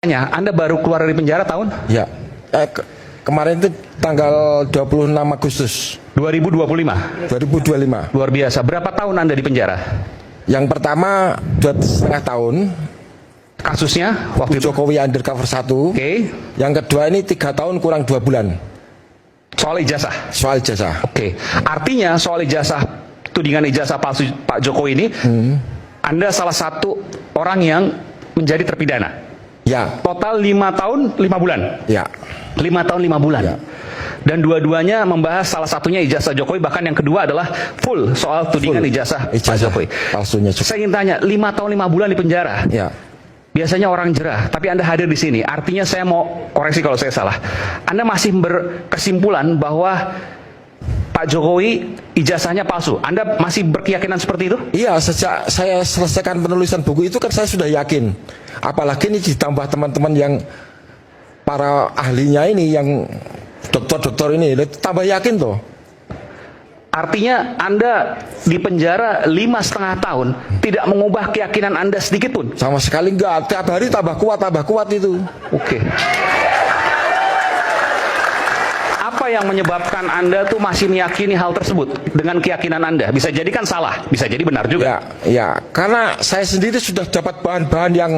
Anda baru keluar dari penjara tahun? Ya, kemarin itu tanggal 26 Agustus 2025. 2025. Luar biasa. Berapa tahun Anda di penjara? Yang pertama 2,5 tahun. Kasusnya waktu itu? Jokowi undercover 1. Oke. Yang kedua ini 3 tahun kurang 2 bulan. Soal ijazah? Soal ijazah. Oke. Artinya soal ijazah, tudingan ijazah palsu Pak Jokowi ini, Anda salah satu orang yang menjadi terpidana. Ya. Total 5 tahun 5 bulan. Ya. 5 tahun 5 bulan. Ya. Dan dua-duanya membahas salah satunya ijazah Jokowi, bahkan yang kedua adalah full soal tudingan ijazah Pak Jokowi. Palsunya Jokowi. Saya ingin tanya, 5 tahun 5 bulan di penjara. Ya. Biasanya orang jerah, tapi Anda hadir di sini. Artinya saya mau koreksi kalau saya salah. Anda masih berkesimpulan bahwa Pak Jokowi ijazahnya palsu. Anda masih berkeyakinan seperti itu? Iya, sejak saya selesaikan penulisan buku itu kan saya sudah yakin. Apalagi ini ditambah teman-teman yang para ahlinya ini, yang dokter-dokter ini, tambah yakin toh. Artinya Anda di penjara 5,5 tahun tidak mengubah keyakinan Anda sedikit pun? Sama sekali enggak. Tiap hari tambah kuat itu. Oke. Apa yang menyebabkan Anda tuh masih meyakini hal tersebut dengan keyakinan Anda? Bisa jadi kan salah, bisa jadi benar juga. Ya, karena saya sendiri sudah dapat bahan-bahan yang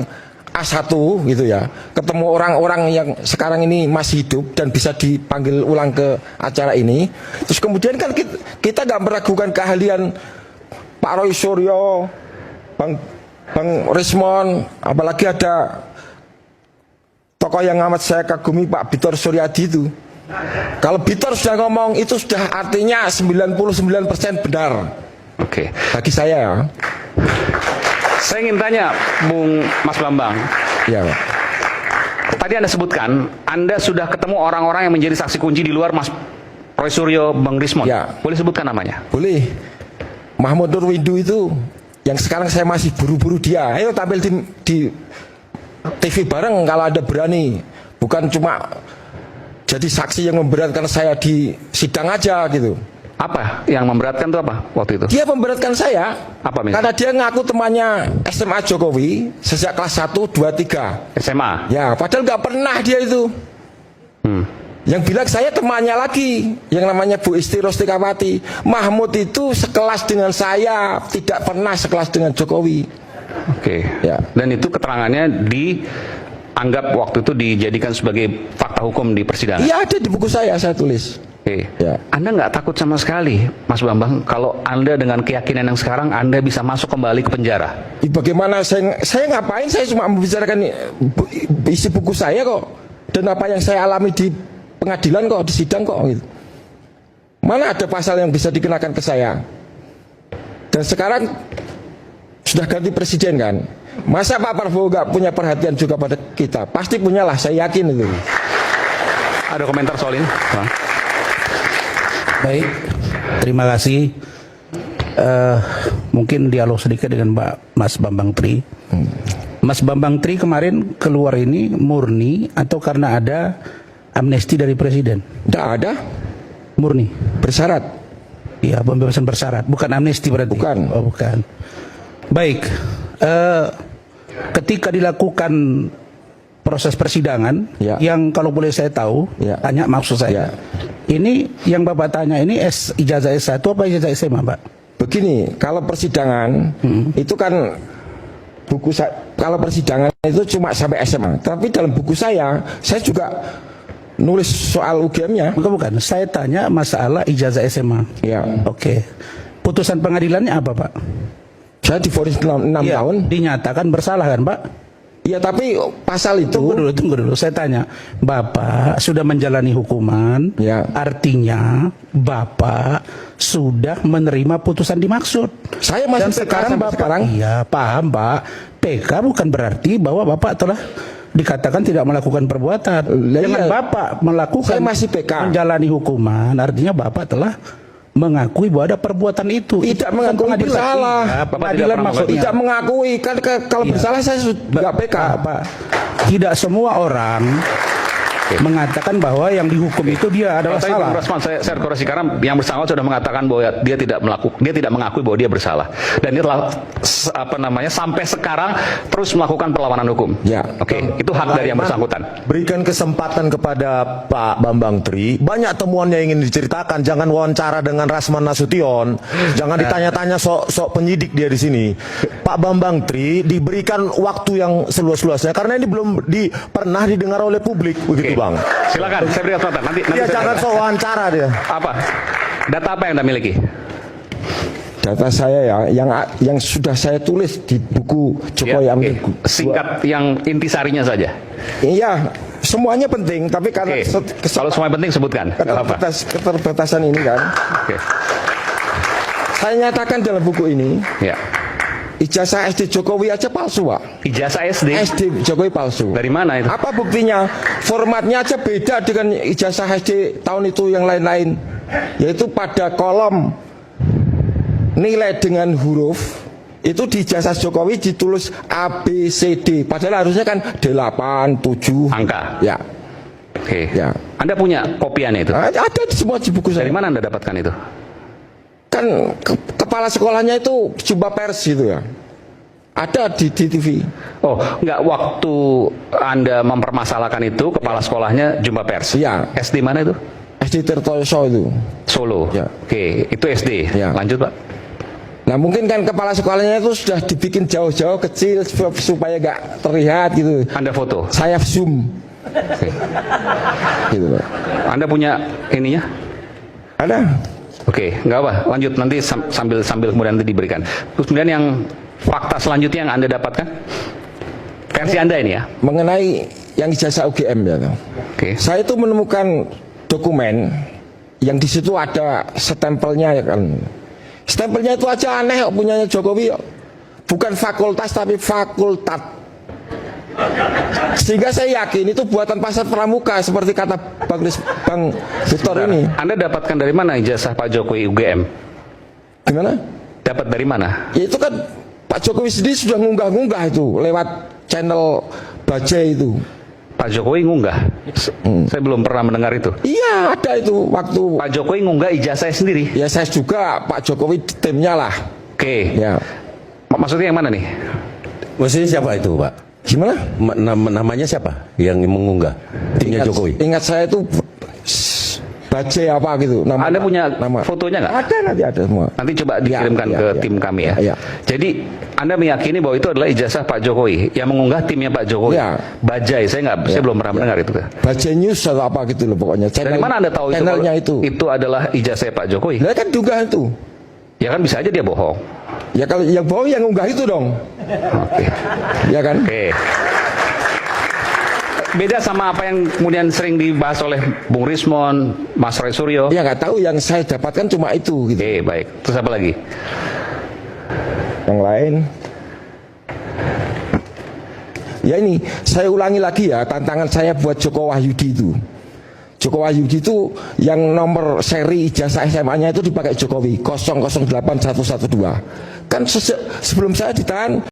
A1 gitu ya. Ketemu orang-orang yang sekarang ini masih hidup dan bisa dipanggil ulang ke acara ini. Terus kemudian kan kita nggak meragukan keahlian Pak Roy Suryo, Bang Rismon, apalagi ada tokoh yang amat saya kagumi, Pak Bitor Suryadi itu. Kalau Bitor sudah ngomong itu sudah artinya 99% benar. Oke. Bagi saya ya. Saya ingin tanya, Bung Mas Bambang. Ya, Pak. Tadi Anda sebutkan, Anda sudah ketemu orang-orang yang menjadi saksi kunci di luar Mas Roy Suryo, Bang Rismon. Ya. Boleh sebutkan namanya? Boleh. Mahmud Nurwindu itu, yang sekarang saya masih buru-buru dia. Ayo tampil di TV bareng kalau ada berani. Bukan cuma jadi saksi yang memberatkan saya di sidang aja gitu. Apa yang memberatkan itu apa waktu itu? Dia memberatkan saya. Apa misalnya? Karena dia ngaku temannya SMA Jokowi sejak kelas 1, 2, 3. SMA? Ya, padahal nggak pernah dia itu. Yang bilang saya temannya lagi, yang namanya Bu Isti Rostikawati. Mahmud itu sekelas dengan saya, tidak pernah sekelas dengan Jokowi. Oke. Ya. Dan itu keterangannya dianggap waktu itu dijadikan sebagai fakta hukum di persidangan? Iya, ada di buku saya tulis. Oke. Ya. Anda nggak takut sama sekali, Mas Bambang, kalau Anda dengan keyakinan yang sekarang Anda bisa masuk kembali ke penjara? Bagaimana saya ngapain? Saya cuma membicarakan isi buku saya kok, dan apa yang saya alami di pengadilan kok, di sidang kok gitu. Mana ada pasal yang bisa dikenakan ke saya? Dan sekarang sudah ganti presiden kan? Masa Pak Prabowo nggak punya perhatian juga pada kita? Pasti punyalah, saya yakin itu. Ada komentar soal ini, Bang? Baik, terima kasih. Mungkin dialog sedikit dengan Mas Bambang Tri. Mas Bambang Tri kemarin keluar ini murni atau karena ada amnesti dari Presiden? Tidak ada. Murni? Bersyarat. Iya, pembebasan bersyarat. Bukan amnesti berarti? Bukan. Oh, bukan. Baik. Ketika dilakukan proses persidangan, ya, yang kalau boleh saya tahu, ya, tanya maksud saya, ini yang Bapak tanya ini ijazah S1 apa ijazah SMA, Pak? Begini, kalau persidangan itu kan buku saya, kalau persidangan itu cuma sampai SMA, tapi dalam buku saya juga nulis soal UGM-nya. Bukan, saya tanya masalah ijazah SMA. Ya. Oke. Putusan pengadilannya apa, Pak? Saya divonis 6 ya, tahun. Dinyatakan bersalah kan, Pak? Iya, tapi pasal itu. Tunggu dulu. Saya tanya, Bapak sudah menjalani hukuman, ya, artinya Bapak sudah menerima putusan dimaksud. Saya masih dan sekarang Bapak, sekarang. Iya, paham, Pak. PK bukan berarti bahwa Bapak telah dikatakan tidak melakukan perbuatan. Dengan Bapak melakukan, saya masih PK, menjalani hukuman, artinya Bapak telah mengakui bahwa ada perbuatan itu. Tidak mengakui bersalah. Pengadilan maksudnya tidak mengakui kan, kalau bersalah saya sudah PK, Pak. Tidak semua orang mengatakan bahwa yang dihukum itu dia adalah Tapi salah. Bung Rasman, saya koreksi karena yang bersangkutan sudah mengatakan bahwa dia tidak mengakui bahwa dia bersalah, dan dia telah sampai sekarang terus melakukan perlawanan hukum. Ya. Oke, itu hak dari yang bersangkutan. Berikan kesempatan kepada Pak Bambang Tri. Banyak temuan yang ingin diceritakan. Jangan wawancara dengan Rasman Nasution. Jangan ditanya-tanya sok penyidik dia di sini. Pak Bambang Tri diberikan waktu yang seluas-luasnya karena ini belum pernah didengar oleh publik, begitu Bang. Silakan, saya berikan kesempatan. Nanti Dia saya jangan tanya. sok wawancara dia. Apa? Data apa yang Anda miliki? Data saya ya, yang sudah saya tulis di buku Jokowi Ya, Ambil. oke. Singkat yang intisarinya saja. Iya, semuanya penting, tapi karena Oke. Kalau semuanya penting sebutkan. Nggak apa-apa. keterbatasan ini kan, Oke. saya nyatakan dalam buku ini, Ya. ijazah SD Jokowi aja palsu, Pak. Ijazah SD. SD Jokowi palsu. Dari mana itu? Apa buktinya? Formatnya aja beda dengan ijazah SD tahun itu yang lain-lain. Yaitu pada kolom nilai dengan huruf itu di ijazah Jokowi ditulis A, B, C, D. Padahal harusnya kan 8, 7. Angka. Ya. Oke. Ya. Anda punya kopiannya itu? Ada di semua di buku saya. Dari mana Anda dapatkan itu? Kan kepala sekolahnya itu jumpa pers gitu ya. Ada di TV. Oh, enggak, waktu Anda mempermasalahkan itu, kepala sekolahnya jumpa pers. Iya. SD mana itu? SD Tirtoyoso itu. Solo. Ya. Oke, itu SD. Ya. Lanjut, Pak. Nah mungkin kan kepala sekolahnya itu sudah dibikin jauh-jauh kecil supaya nggak terlihat gitu. Anda foto. Saya zoom. Oke. Gitu Pak. Anda punya ininya? Ada. Oke, nggak apa. Lanjut nanti sambil kemudian nanti diberikan. Terus kemudian yang fakta selanjutnya yang Anda dapatkan? Versi Anda ini ya. Mengenai yang ijazah UGM ya. Oke. Saya itu menemukan dokumen yang di situ ada stempelnya ya kan. Stempelnya itu aja aneh kok, punyanya Jokowi kok. Bukan fakultas tapi fakultat. Sehingga saya yakin itu buatan pasar pramuka seperti kata Bang Victor ini. Anda dapatkan dari mana ijazah Pak Jokowi UGM? Gimana? Dapat dari mana? Ya itu kan Pak Jokowi sendiri sudah ngunggah-ngunggah itu lewat channel Bajai itu. Pak Jokowi ngunggah. Saya belum pernah mendengar itu. Iya ada itu waktu. Pak Jokowi ngunggah ijazah sendiri. Ya saya juga Pak Jokowi timnya lah. Oke. Ya. Maksudnya yang mana nih? Maksudnya siapa itu, Pak? Gimana? Namanya siapa yang mengunggah? Timnya Jokowi. Ingat saya itu Bajai apa gitu. Anda punya fotonya nggak? Ada nanti ada semua. Nanti coba dikirimkan Ya, ke ya, tim kami ya. ya. Jadi Anda meyakini bahwa itu adalah ijazah Pak Jokowi yang mengunggah timnya Pak Jokowi. Ya. Bajai, saya belum pernah mendengar itu. Bajai News atau apa gitu loh pokoknya. Dari mana Anda tahu channelnya itu adalah ijazah Pak Jokowi? Nah kan juga itu. Ya kan bisa aja dia bohong. Ya kalau yang bohong yang unggah itu dong. Oke. Ya kan? Oke. Beda sama apa yang kemudian sering dibahas oleh Bung Rismon, Mas Roy Suryo. Ya nggak tahu yang saya dapatkan cuma itu gitu. Oke, baik. Terus apa lagi? Yang lain. Ya ini saya ulangi lagi ya tantangan saya buat Joko Wahyudi itu. Joko Wahyudi itu yang nomor seri ijazah SMA-nya itu dipakai Jokowi 008112. Kan sebelum saya ditahan